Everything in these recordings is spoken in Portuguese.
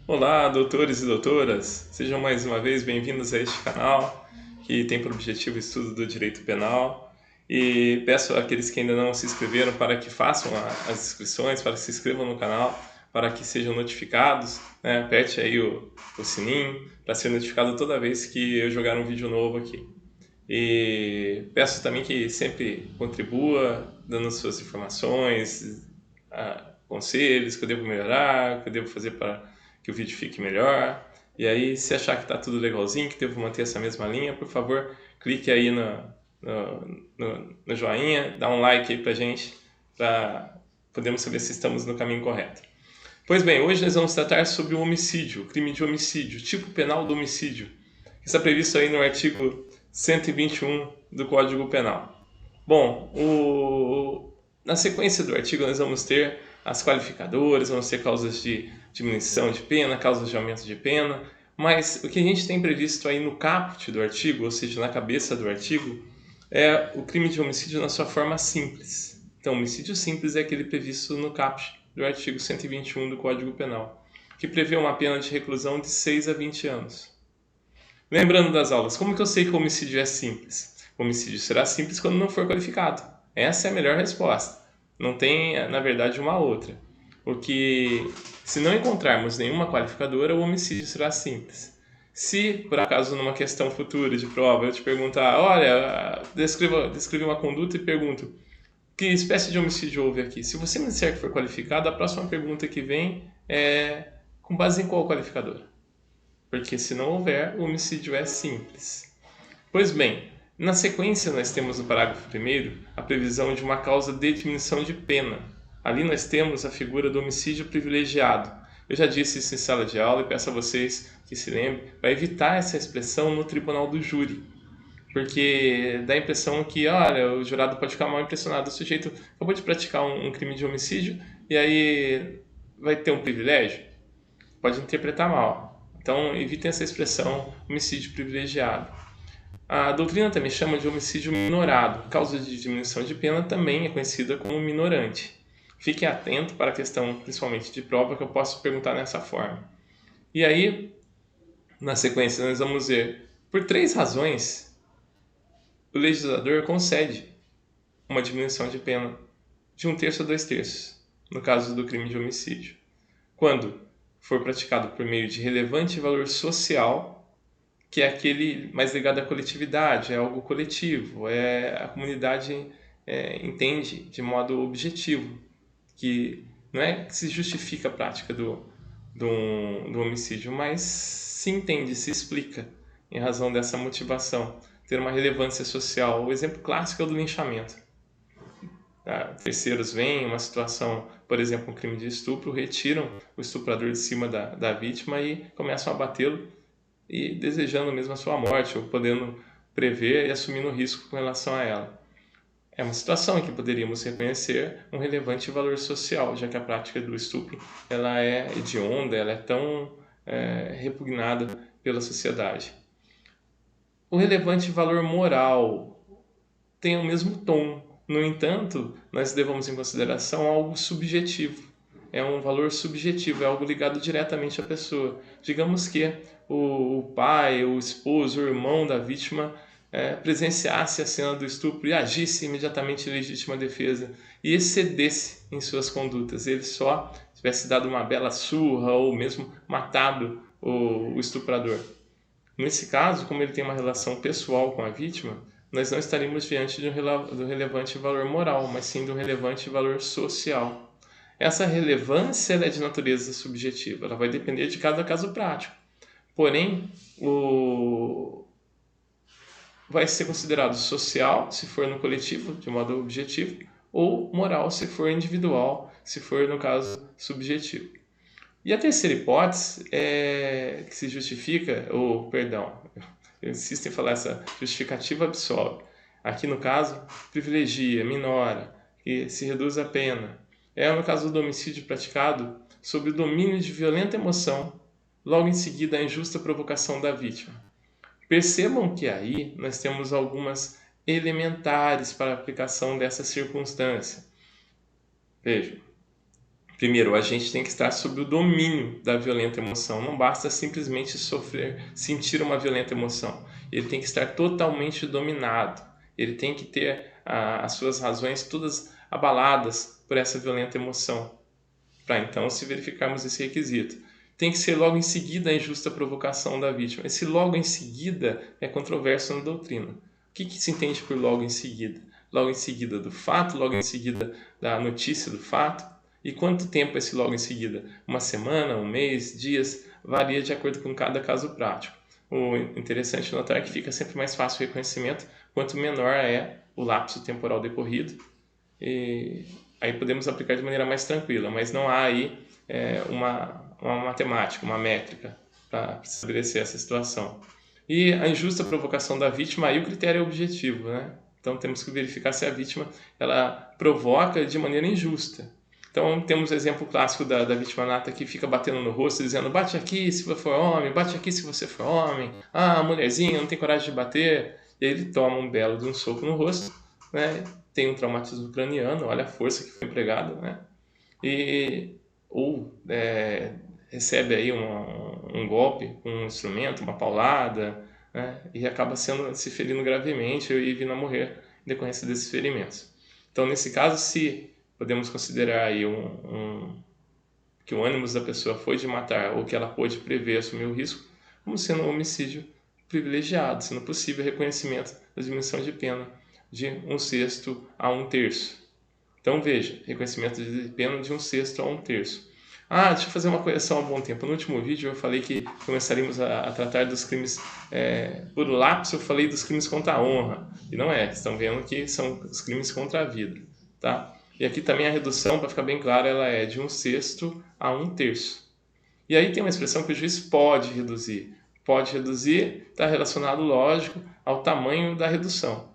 Olá, doutores e doutoras, sejam mais uma vez bem-vindos a este canal que tem por objetivo o estudo do direito penal e peço àqueles que ainda não se inscreveram para que façam as inscrições, para que se inscrevam no canal, para que sejam notificados, né? Aperte aí o sininho para ser notificado toda vez que eu jogar um vídeo novo aqui. E peço também que sempre contribua, dando suas informações, conselhos, o que eu devo melhorar, o que eu devo fazer para que o vídeo fique melhor. E aí, se achar que está tudo legalzinho, que devo manter essa mesma linha, por favor, clique aí no joinha, dá um like aí pra gente, para podermos saber se estamos no caminho correto. Pois bem, hoje nós vamos tratar sobre o homicídio, o crime de homicídio, tipo penal do homicídio, que está previsto aí no artigo 121 do Código Penal. Bom, na sequência do artigo nós vamos ter as qualificadoras, vamos ter causas de diminuição de pena, causas de aumento de pena, mas o que a gente tem previsto aí no caput do artigo, ou seja, na cabeça do artigo, é o crime de homicídio na sua forma simples. Então, homicídio simples é aquele previsto no caput do artigo 121 do Código Penal, que prevê uma pena de reclusão de 6 a 20 anos. Lembrando das aulas, como que eu sei que o homicídio é simples? O homicídio será simples quando não for qualificado. Essa é a melhor resposta. Não tem, na verdade, uma outra. Porque se não encontrarmos nenhuma qualificadora, o homicídio será simples. Se, por acaso, numa questão futura de prova, eu te perguntar, olha, descreva uma conduta e pergunto, que espécie de homicídio houve aqui? Se você me disser que for qualificado, a próxima pergunta que vem é com base em qual qualificadora? Porque se não houver, o homicídio é simples. Pois bem, na sequência nós temos no parágrafo 1º a previsão de uma causa de diminuição de pena. Ali nós temos a figura do homicídio privilegiado. Eu já disse isso em sala de aula e peço a vocês que se lembrem para evitar essa expressão no tribunal do júri. Porque dá a impressão que, olha, o jurado pode ficar mal impressionado. O sujeito acabou de praticar um crime de homicídio e aí vai ter um privilégio? Pode interpretar mal. Então, evitem essa expressão homicídio privilegiado. A doutrina também chama de homicídio minorado. Causa de diminuição de pena também é conhecida como minorante. Fiquem atentos para a questão, principalmente de prova, que eu posso perguntar nessa forma. E aí, na sequência, nós vamos ver, por 3 razões, o legislador concede uma diminuição de pena de 1/3 a 2/3, no caso do crime de homicídio. Quando for praticado por meio de relevante valor social, que é aquele mais ligado à coletividade, é algo coletivo, a comunidade entende de modo objetivo, que não é que se justifica a prática do homicídio, mas se entende, se explica em razão dessa motivação, ter uma relevância social. O exemplo clássico é o do linchamento. Terceiros veem uma situação, por exemplo, um crime de estupro, retiram o estuprador de cima da vítima e começam a batê-lo e desejando mesmo a sua morte, ou podendo prever e assumindo risco com relação a ela. É uma situação em que poderíamos reconhecer um relevante valor social, já que a prática do estupro ela é hedionda, ela é tão repugnada pela sociedade. O relevante valor moral tem o mesmo tom. No entanto, nós levamos em consideração algo subjetivo. É um valor subjetivo, é algo ligado diretamente à pessoa. Digamos que o pai, o esposo, o irmão da vítima presenciasse a cena do estupro e agisse imediatamente em legítima defesa e excedesse em suas condutas. Ele só tivesse dado uma bela surra ou mesmo matado o estuprador. Nesse caso, como ele tem uma relação pessoal com a vítima, nós não estaríamos diante do relevante valor moral, mas sim do relevante valor social. Essa relevância é de natureza subjetiva, ela vai depender de cada caso prático. Porém, vai ser considerado social se for no coletivo, de modo objetivo, ou moral se for individual, se for no caso subjetivo. E a terceira hipótese que se justifica, ou perdão, eu insisto em falar essa justificativa absolve. Aqui no caso, privilegia, minora, e se reduz a pena. É no caso do homicídio praticado sob o domínio de violenta emoção, logo em seguida a injusta provocação da vítima. Percebam que aí nós temos algumas elementares para a aplicação dessa circunstância. Vejam, Primeiro, a gente tem que estar sob o domínio da violenta emoção. Não basta simplesmente sentir uma violenta emoção. Ele tem que estar totalmente dominado. Ele tem que ter as suas razões todas abaladas por essa violenta emoção, para então se verificarmos esse requisito. Tem que ser logo em seguida a injusta provocação da vítima. Esse logo em seguida é controverso na doutrina. O que se entende por logo em seguida? Logo em seguida do fato, logo em seguida da notícia do fato. E quanto tempo esse logo em seguida? Uma semana, um mês, dias? Varia de acordo com cada caso prático. O interessante notar é que fica sempre mais fácil o reconhecimento quanto menor é o lapso temporal decorrido. E aí podemos aplicar de maneira mais tranquila, mas não há aí uma matemática, uma métrica para estabelecer essa situação. E a injusta provocação da vítima, aí o critério é objetivo, né? Então temos que verificar se a vítima ela provoca de maneira injusta. Então temos o exemplo clássico da vítima nata que fica batendo no rosto, dizendo: bate aqui se você for homem, bate aqui se você for homem, a mulherzinha não tem coragem de bater. E aí ele toma um belo de um soco no rosto, né? Tem um traumatismo craniano, olha a força que foi empregada, né? Ou recebe aí um golpe com um instrumento, uma paulada, né? E acaba se ferindo gravemente e vindo a morrer em decorrência desses ferimentos. Então, nesse caso, se podemos considerar aí que o ânimo da pessoa foi de matar ou que ela pôde prever assumir o risco, como sendo um homicídio privilegiado, sendo possível o reconhecimento da diminuição de pena de 1/6 a 1/3. Então veja, reconhecimento de pena de 1/6 a 1/3. Deixa eu fazer uma correção há um bom tempo. No último vídeo eu falei que começaríamos a tratar dos crimes por lapso, eu falei dos crimes contra a honra. E não é, estão vendo que são os crimes contra a vida. Tá? E aqui também a redução, para ficar bem claro, ela é de 1/6 a 1/3. E aí tem uma expressão que o juiz pode reduzir. Pode reduzir, está relacionado, lógico, ao tamanho da redução,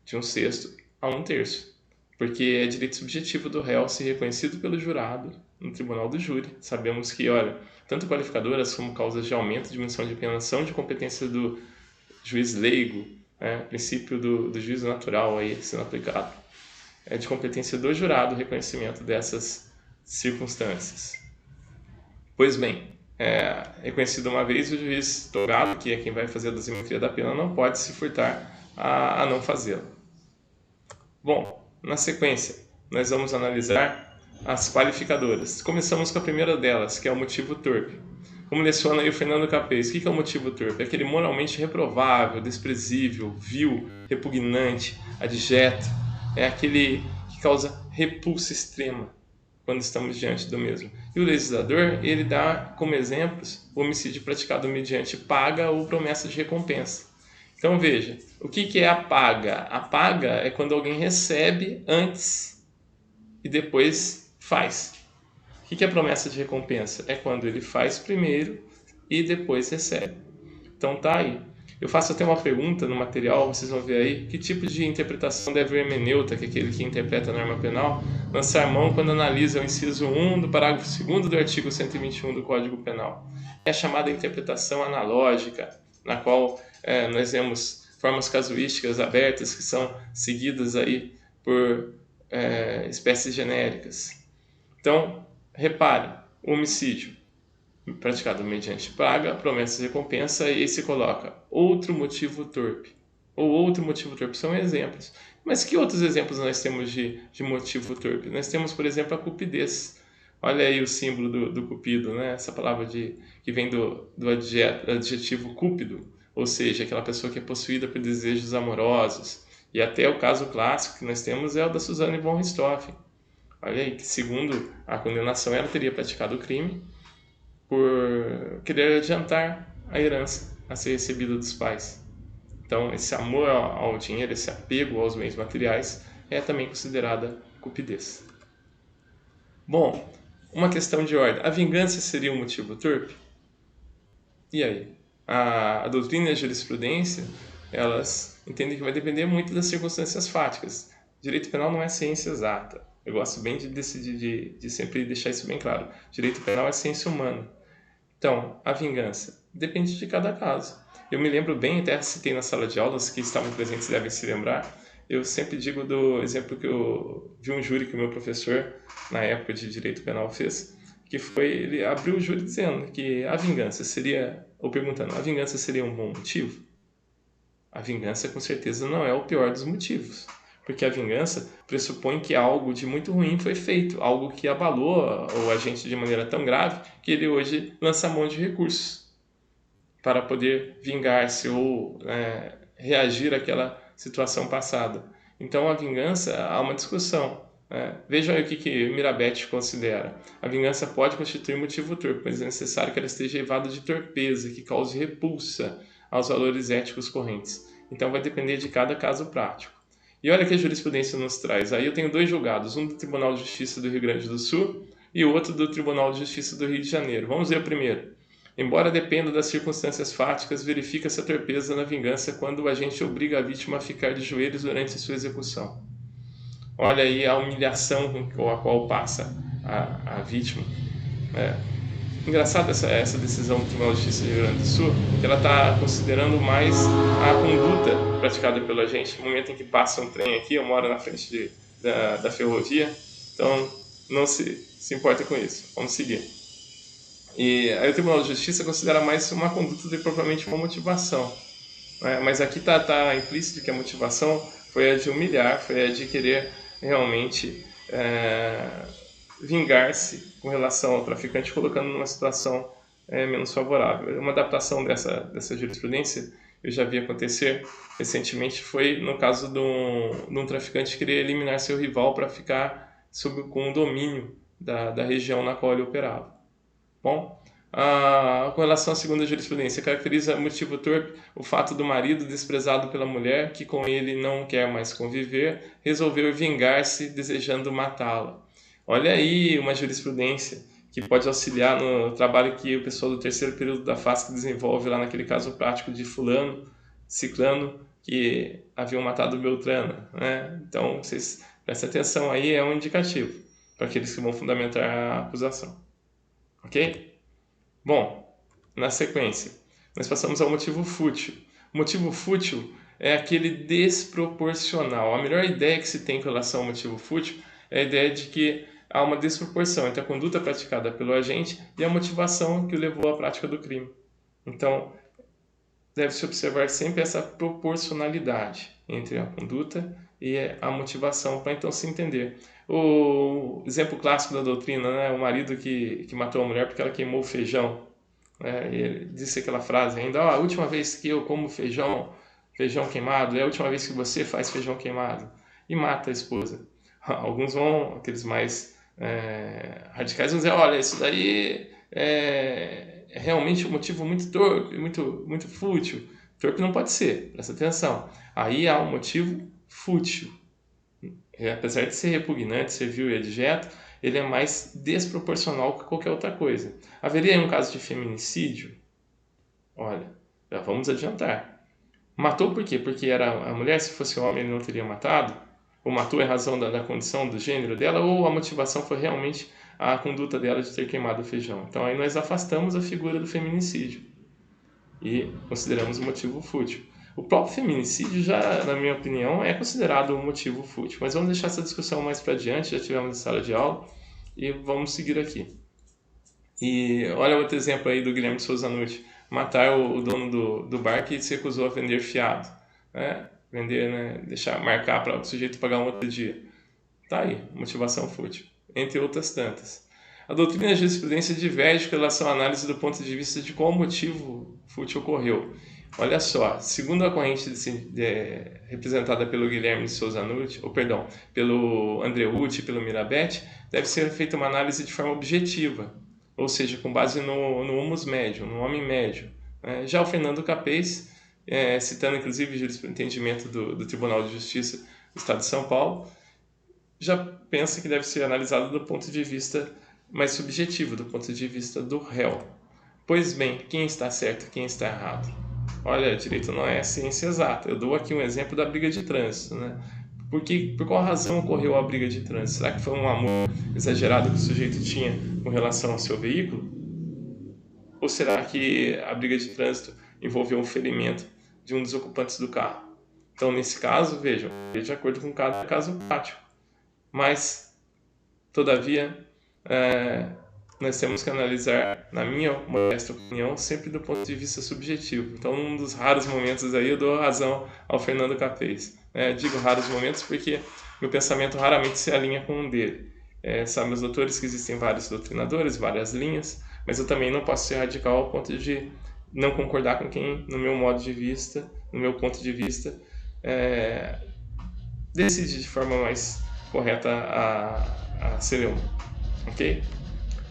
de 1/6 a 1/3. Porque é direito subjetivo do réu ser reconhecido pelo jurado no tribunal do júri. Sabemos que, olha, tanto qualificadoras como causas de aumento, diminuição de pena são de competência do juiz leigo, princípio do juízo natural aí sendo aplicado. É de competência do jurado o reconhecimento dessas circunstâncias. Pois bem, reconhecido uma vez, o juiz togado, que é quem vai fazer a dosimetria da pena, não pode se furtar a não fazê-la. Bom, na sequência, nós vamos analisar as qualificadoras. Começamos com a primeira delas, que é o motivo torpe. Como leciona aí o Fernando Capês, o que é o motivo torpe? É aquele moralmente reprovável, desprezível, vil, repugnante, adjeto. É aquele que causa repulsa extrema quando estamos diante do mesmo. E o legislador, ele dá como exemplos o homicídio praticado mediante paga ou promessa de recompensa. Então veja, o que é a paga? A paga é quando alguém recebe antes e depois faz. O que é a promessa de recompensa? É quando ele faz primeiro e depois recebe. Então tá aí. Eu faço até uma pergunta no material, vocês vão ver aí, que tipo de interpretação deve o hermeneuta, que é aquele que interpreta a norma penal, lançar mão quando analisa o inciso 1 do parágrafo 2º do artigo 121 do Código Penal. É a chamada interpretação analógica, na qual nós vemos formas casuísticas abertas que são seguidas aí por espécies genéricas. Então, repare, o homicídio praticado mediante paga, promessa de recompensa, e aí se coloca outro motivo torpe. Ou outro motivo torpe são exemplos. Mas que outros exemplos nós temos de motivo torpe? Nós temos, por exemplo, a cupidez. Olha aí o símbolo do cupido, né? Essa palavra que vem do adjetivo cúpido, ou seja, aquela pessoa que é possuída por desejos amorosos. E até o caso clássico que nós temos é o da Suzanne von Richthofen. Olha aí, que segundo a condenação ela teria praticado o crime por querer adiantar a herança a ser recebida dos pais. Então, esse amor ao dinheiro, esse apego aos bens materiais é também considerada cupidez. Bom, uma questão de ordem. A vingança seria um motivo torpe? E aí? A doutrina e a jurisprudência, elas entendem que vai depender muito das circunstâncias fáticas. Direito penal não é ciência exata. Eu gosto bem de sempre deixar isso bem claro. Direito penal é ciência humana. Então, a vingança depende de cada caso. Eu me lembro bem, até citei na sala de aulas, que estavam presentes devem se lembrar, eu sempre digo do exemplo que eu vi um júri que o meu professor, na época de Direito Penal, fez, que foi, ele abriu o júri dizendo que a vingança seria, ou perguntando, a vingança seria um bom motivo? A vingança, com certeza, não é o pior dos motivos, porque a vingança pressupõe que algo de muito ruim foi feito, algo que abalou o agente de maneira tão grave que ele hoje lança mão de recursos para poder vingar-se ou reagir àquela situação passada. Então, a vingança, há uma discussão. Vejam aí o que Mirabete considera. A vingança pode constituir motivo torpe, mas é necessário que ela esteja evada de torpeza, que cause repulsa aos valores éticos correntes. Então, vai depender de cada caso prático. E olha que a jurisprudência nos traz. Aí eu tenho 2 julgados, um do Tribunal de Justiça do Rio Grande do Sul e outro do Tribunal de Justiça do Rio de Janeiro. Vamos ver o primeiro. Embora dependa das circunstâncias fáticas, verifica-se a torpeza na vingança quando o agente obriga a vítima a ficar de joelhos durante sua execução. Olha aí a humilhação com a qual passa a vítima. Engraçado essa decisão do Tribunal de Justiça do Rio Grande do Sul, que ela está considerando mais a conduta praticada pelo agente. No momento em que passa um trem aqui, eu moro na frente da ferrovia, então não se importa com isso. Vamos seguir. E aí o Tribunal de Justiça considera mais uma conduta do que propriamente uma motivação. Mas aqui está implícito que a motivação foi a de humilhar, foi a de querer realmente vingar-se com relação ao traficante, colocando numa situação menos favorável. Uma adaptação dessa jurisprudência eu já vi acontecer recentemente, foi no caso de um traficante querer eliminar seu rival para ficar com o domínio da região na qual ele operava. Bom, com relação à segunda jurisprudência, caracteriza motivo torpe o fato do marido, desprezado pela mulher, que com ele não quer mais conviver, resolveu vingar-se desejando matá-la. Olha aí uma jurisprudência que pode auxiliar no trabalho que o pessoal do terceiro período da FASC desenvolve lá naquele caso prático de fulano, ciclano, que haviam matado Beltrano. Então, vocês prestem atenção aí, é um indicativo para aqueles que vão fundamentar a acusação. Ok? Bom, na sequência, nós passamos ao motivo fútil. O motivo fútil é aquele desproporcional. A melhor ideia que se tem com relação ao motivo fútil é a ideia de que há uma desproporção entre a conduta praticada pelo agente e a motivação que o levou à prática do crime. Então, deve-se observar sempre essa proporcionalidade entre a conduta e a motivação, para então se entender. O exemplo clássico da doutrina, o marido que matou a mulher porque ela queimou o feijão. Ele disse aquela frase ainda: a última vez que eu como feijão queimado é a última vez que você faz feijão queimado. E mata a esposa. Alguns aqueles mais radicais, vão dizer: olha, isso daí é realmente um motivo muito torpe, muito fútil. Torpe não pode ser, presta atenção. Aí há um motivo fútil. Apesar de ser repugnante, ser vil e adjeto, ele é mais desproporcional que qualquer outra coisa. Haveria aí um caso de feminicídio? Olha, já vamos adiantar. Matou por quê? Porque era a mulher, se fosse homem ele não teria matado? Ou matou em razão da condição, do gênero dela? Ou a motivação foi realmente a conduta dela de ter queimado o feijão? Então aí nós afastamos a figura do feminicídio e consideramos o motivo fútil. O próprio feminicídio já, na minha opinião, é considerado um motivo fútil. Mas vamos deixar essa discussão mais para adiante, já tivemos em sala de aula, e vamos seguir aqui. E olha outro exemplo aí do Guilherme de Souza Nutti. Matar o dono do bar que se recusou a vender fiado. Vender, marcar para o sujeito pagar um outro dia. Tá aí, motivação fútil. Entre outras tantas. A doutrina da jurisprudência diverge com relação à análise do ponto de vista de qual motivo fútil ocorreu. Olha só, segundo a corrente representada pelo Guilherme de Souza Nutti, pelo André Utti e pelo Mirabete, deve ser feita uma análise de forma objetiva, ou seja, com base no humus médio, no homem médio. Já o Fernando Capês, citando inclusive o entendimento do Tribunal de Justiça do Estado de São Paulo, já pensa que deve ser analisado do ponto de vista mais subjetivo, do ponto de vista do réu. Pois bem, quem está certo, quem está errado? Olha, direito não é ciência exata. Eu dou aqui um exemplo da briga de trânsito. Por qual razão ocorreu a briga de trânsito? Será que foi um amor exagerado que o sujeito tinha com relação ao seu veículo? Ou será que a briga de trânsito envolveu um ferimento de um dos ocupantes do carro? Então, nesse caso, vejam, de acordo com cada caso prático. Mas, todavia, nós temos que analisar, na minha modesta opinião, sempre do ponto de vista subjetivo. Então, num dos raros momentos aí, eu dou razão ao Fernando Capês. Digo raros momentos porque meu pensamento raramente se alinha com um dele. Sabem os doutores que existem vários doutrinadores, várias linhas, mas eu também não posso ser radical ao ponto de não concordar com quem, no meu modo de vista, no meu ponto de vista, decide de forma mais correta a ser um. Ok?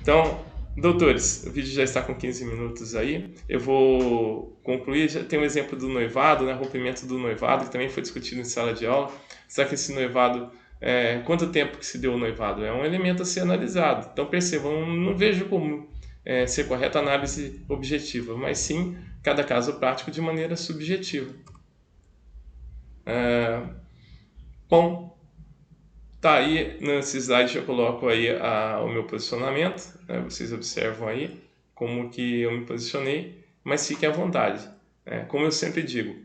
Então, doutores, o vídeo já está com 15 minutos aí. Eu vou concluir. Já tem um exemplo do noivado, né? Rompimento do noivado, que também foi discutido em sala de aula. Será que esse noivado, quanto tempo que se deu o noivado? É um elemento a ser analisado. Então, percebam, não vejo como ser correta a análise objetiva, mas sim cada caso prático de maneira subjetiva. Bom, tá aí, nesse slide eu coloco aí o meu posicionamento, né? Vocês observam aí como que eu me posicionei, mas fiquem à vontade. Como eu sempre digo,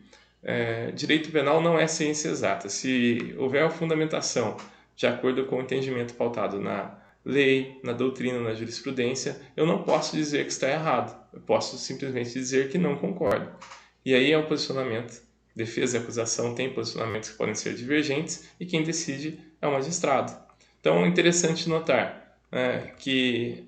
direito penal não é ciência exata. Se houver uma fundamentação de acordo com o entendimento pautado na lei, na doutrina, na jurisprudência, eu não posso dizer que está errado. Eu posso simplesmente dizer que não concordo. E aí é o posicionamento. Defesa e acusação têm posicionamentos que podem ser divergentes e quem decide é o magistrado. Então é interessante notar que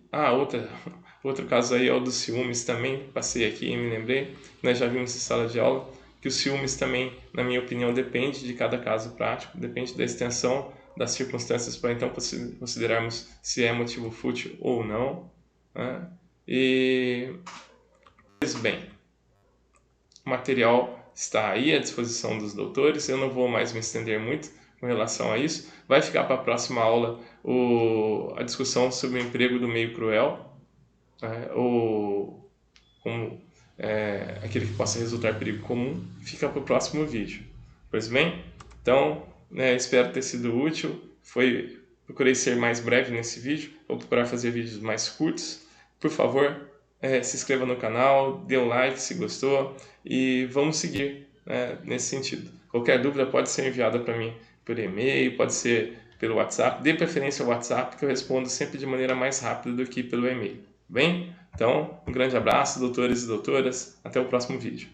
outro caso aí é o dos ciúmes também, passei aqui e me lembrei, nós já vimos em sala de aula, que os ciúmes também, na minha opinião, depende de cada caso prático, depende da extensão das circunstâncias para então considerarmos se é motivo fútil ou não. Pois bem, o material está aí à disposição dos doutores, eu não vou mais me estender muito com relação a isso. Vai ficar para a próxima aula a discussão sobre o emprego do meio cruel, ou como aquele que possa resultar perigo comum, fica para o próximo vídeo. Pois bem, então espero ter sido útil. Procurei ser mais breve nesse vídeo, vou procurar fazer vídeos mais curtos. Por favor, se inscreva no canal, dê um like se gostou e vamos seguir nesse sentido. Qualquer dúvida pode ser enviada para mim por e-mail, pode ser pelo WhatsApp. Dê preferência ao WhatsApp, que eu respondo sempre de maneira mais rápida do que pelo e-mail. Bem? Então, um grande abraço, doutores e doutoras. Até o próximo vídeo.